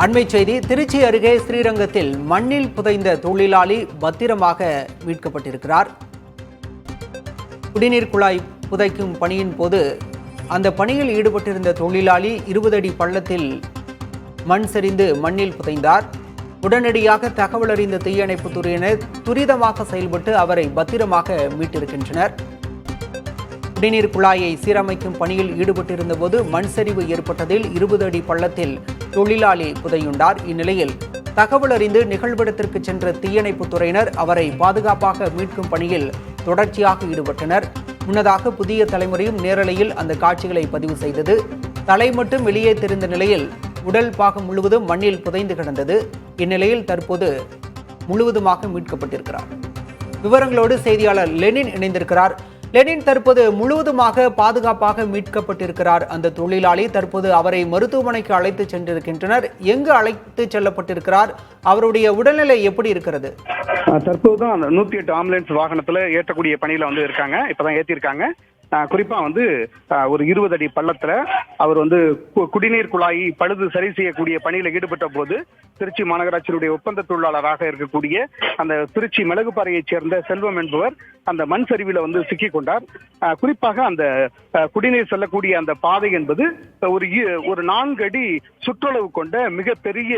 அண்மை செய்தி. திருச்சி அருகே ஸ்ரீரங்கத்தில் மண்ணில் புதைந்த தொழிலாளி பத்திரமாக மீட்கப்பட்டிருக்கிறார். குடிநீர் குழாய் புதைக்கும் பணியின் போது அந்த பணியில் ஈடுபட்டிருந்த தொழிலாளி 20 அடி பள்ளத்தில் மண் சரிந்து மண்ணில் புதைந்தார். உடனடியாக தகவல் அறிந்த தீயணைப்புத் துறையினர் துரிதமாக செயல்பட்டு அவரை பத்திரமாக மீட்டிருக்கின்றனர். குடிநீர் குழாயை சீரமைக்கும் பணியில் ஈடுபட்டிருந்த போது மண் சரிவு ஏற்பட்டதில் 20 அடி பள்ளத்தில் தொழிலாளி புதையுண்டார். இந்நிலையில் தகவல் அறிந்து நிகழ்விடத்திற்கு சென்ற தீயணைப்புத் துறையினர் அவரை பாதுகாப்பாக மீட்கும் பணியில் தொடர்ச்சியாக ஈடுபட்டனர். முன்னதாக புதிய தலைமுறையும் நேரலையில் அந்த காட்சிகளை பதிவு செய்தது. தலை மட்டும் வெளியே தெரிந்த நிலையில் உடல் பாகம் முழுவதும் மண்ணில் புதைந்து கிடந்தது. இந்நிலையில் தற்போது முழுவதுமாக மீட்கப்பட்டிருக்கிறார். விவரங்களோடு செய்தியாளர் லெனின் இணைந்திருக்கிறார். லெனின், தற்போது முழுவதுமாக பாதுகாப்பாக மீட்கப்பட்டிருக்கிறார் அந்த தொழிலாளி. தற்போது அவரை மருத்துவமனைக்கு அழைத்து சென்றிருக்கின்றனர். எங்கு அழைத்து செல்லப்பட்டிருக்கிறார்? அவருடைய உடல்நிலை எப்படி இருக்கிறது? தற்போதுதான் அந்த 108 ஆம்புலன்ஸ் வாகனத்துல ஏற்றக்கூடிய பணியில இருக்காங்க. இப்பதான் ஏற்றிருக்காங்க. குறிப்பா ஒரு 20 அடி பள்ளத்துல அவர் குடிநீர் குழாய் பழுது சரி செய்யக்கூடிய பணியில ஈடுபட்ட போது திருச்சி மாநகராட்சியினுடைய ஒப்பந்த தொழிலாளராக இருக்கக்கூடிய அந்த திருச்சி மிளகுப்பாறையைச் சேர்ந்த செல்வம் என்பவர் அந்த மண் சரிவில் சிக்கிக் கொண்டார். குறிப்பாக அந்த குடிநீர் செல்லக்கூடிய அந்த பாதை என்பது ஒரு 4 அடி சுற்றளவு கொண்ட மிகப்பெரிய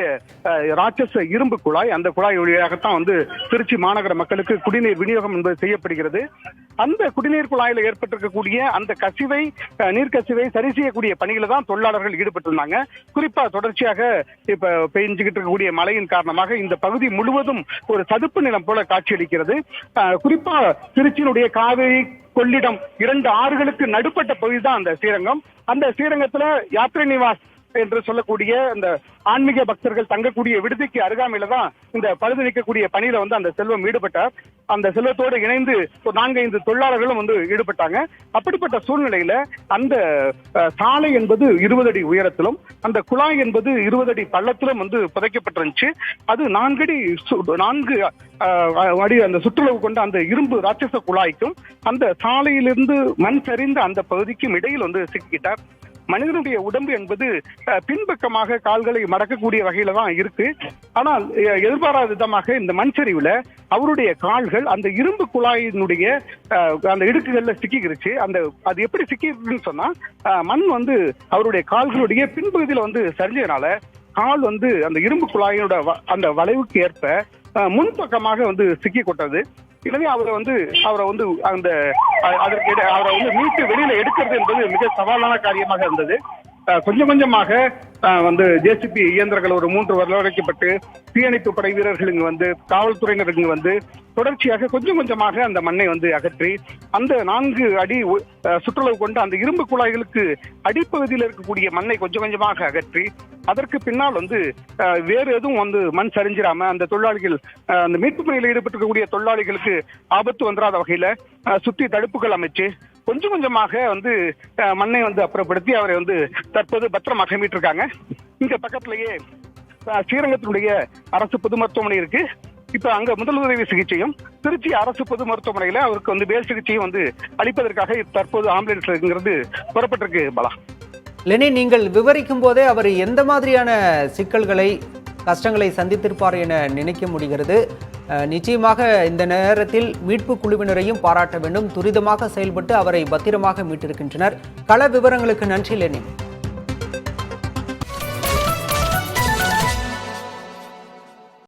ராட்சச இரும்பு குழாய். அந்த குழாய் வழியாகத்தான் திருச்சி மாநகர மக்களுக்கு குடிநீர் விநியோகம் என்பது செய்யப்படுகிறது. அந்த குடிநீர் குழாயில ஏற்பட்டிருக்கக்கூடிய அந்த நீர்க்கசிவை சரி செய்யக்கூடிய பணியில தான் தொழிலாளர்கள் ஈடுபட்டிருந்தாங்க. குறிப்பா தொடர்ச்சியாக இப்ப பெஞ்சுகிட்டு இருக்கக்கூடிய மழையின் காரணமாக இந்த பகுதி முழுவதும் ஒரு சதுப்பு நிலம் போல காட்சியளிக்கிறது. குறிப்பா திருச்சியினுடைய காவிரி கொள்ளிடம் 2 ஆறுகளுக்கு நடுப்பட்ட பகுதி தான் அந்த ஸ்ரீரங்கம். அந்த ஸ்ரீரங்கத்துல யாத்ரை நிவாஸ் என்று சொல்லக்கூடிய அந்த ஆன்மீக பக்தர்கள் தங்கக்கூடிய விடுதிக்கு அருகாமையில தான் இந்த பழுது நீக்கக்கூடிய பணியில அந்த செல்வம் ஈடுபட்டார். அந்த செல்வத்தோடு இணைந்து ஒரு 4-5 தொழிலாளர்களும் ஈடுபட்டாங்க. அப்படிப்பட்ட சூழ்நிலையில அந்த சாலை என்பது 20 அடி உயரத்திலும் அந்த குழாய் என்பது 20 அடி பள்ளத்திலும் புதைக்கப்பட்டிருந்துச்சு. அது 4 அடி அந்த சுற்றுலவு கொண்ட அந்த இரும்பு ராட்சச குழாய்க்கும் அந்த சாலையிலிருந்து மண் சரிந்த அந்த பகுதிக்கும் இடையில் சிக்கிட்டார். மனிதனுடைய உடம்பு என்பது பின்பக்கமாக கால்களை மடக்கக்கூடிய வகையில தான் இருக்கு. ஆனால் எதிர்பாராத விதமாக இந்த மண் சரிவுல அவருடைய கால்கள் அந்த இரும்பு குழாயினுடைய அந்த இடுக்குகள்ல சிக்கிக்கிருச்சு. அது எப்படி சிக்கிருக்குன்னு சொன்னா மண் அவருடைய கால்களுடைய பின்பகுதியில சரிஞ்சதுனால கால் அந்த இரும்பு குழாயினோட அந்த வளைவுக்கு ஏற்ப முன்பக்கமாக சிக்கி கொட்டது. எனவே அவரை அந்த அதற்கு அவரை மீட்டு வெளியில எடுக்கிறது என்பது மிக சவாலான காரியமாக இருந்தது. கொஞ்சம் கொஞ்சமாக ஜேசிபி இயந்திரங்கள் ஒரு 3 வரவழைக்கப்பட்டு தீயணைப்பு படை வீரர்கள் இங்கு காவல்துறையினர் இங்கு தொடர்ச்சியாக கொஞ்சம் கொஞ்சமாக அந்த மண்ணை அகற்றி அந்த 4 அடி சுற்றளவு கொண்ட அந்த இரும்பு குழாய்களுக்கு அடிப்பகுதியில் இருக்கக்கூடிய மண்ணை கொஞ்சம் கொஞ்சமாக அகற்றி அதற்கு பின்னால் வேறு எதுவும் மண் சரிஞ்சிடாம அந்த தொழிலாளிகள் அந்த மீட்பு பணியில் ஈடுபட்டிருக்கக்கூடிய தொழிலாளிகளுக்கு ஆபத்து வந்துடாத வகையில சுற்றி தடுப்புகள் அமைச்சு கொஞ்சம் கொஞ்சமாக மண்ணை அப்புறப்படுத்தி அவரை தற்போது பத்திரமாக மீட்டிருக்காங்க. இங்க பக்கத்திலேயே ஸ்ரீரங்கத்தினுடைய அரசு பொது மருத்துவமனை இருக்கு. இப்ப அங்க முதலுதவி சிகிச்சையும் திருச்சி அரசு பொது மருத்துவமனையில அவருக்கு மேல் சிகிச்சையும் அளிப்பதற்காக தற்போது ஆம்புலன்ஸ்ங்கிறது புறப்பட்டிருக்கு. பலா, லெனின், நீங்கள் விவரிக்கும் போதே அவர் எந்த மாதிரியான சிக்கல்களை கஷ்டங்களை சந்தித்திருப்பார் என நினைக்க முடிகிறது. நிச்சயமாக இந்த நேரத்தில் மீட்பு குழுவினரையும் பாராட்ட வேண்டும். துரிதமாக செயல்பட்டு அவரை பத்திரமாக மீட்டிருக்கின்றனர். கள விவரங்களுக்கு நன்றி லெனின்.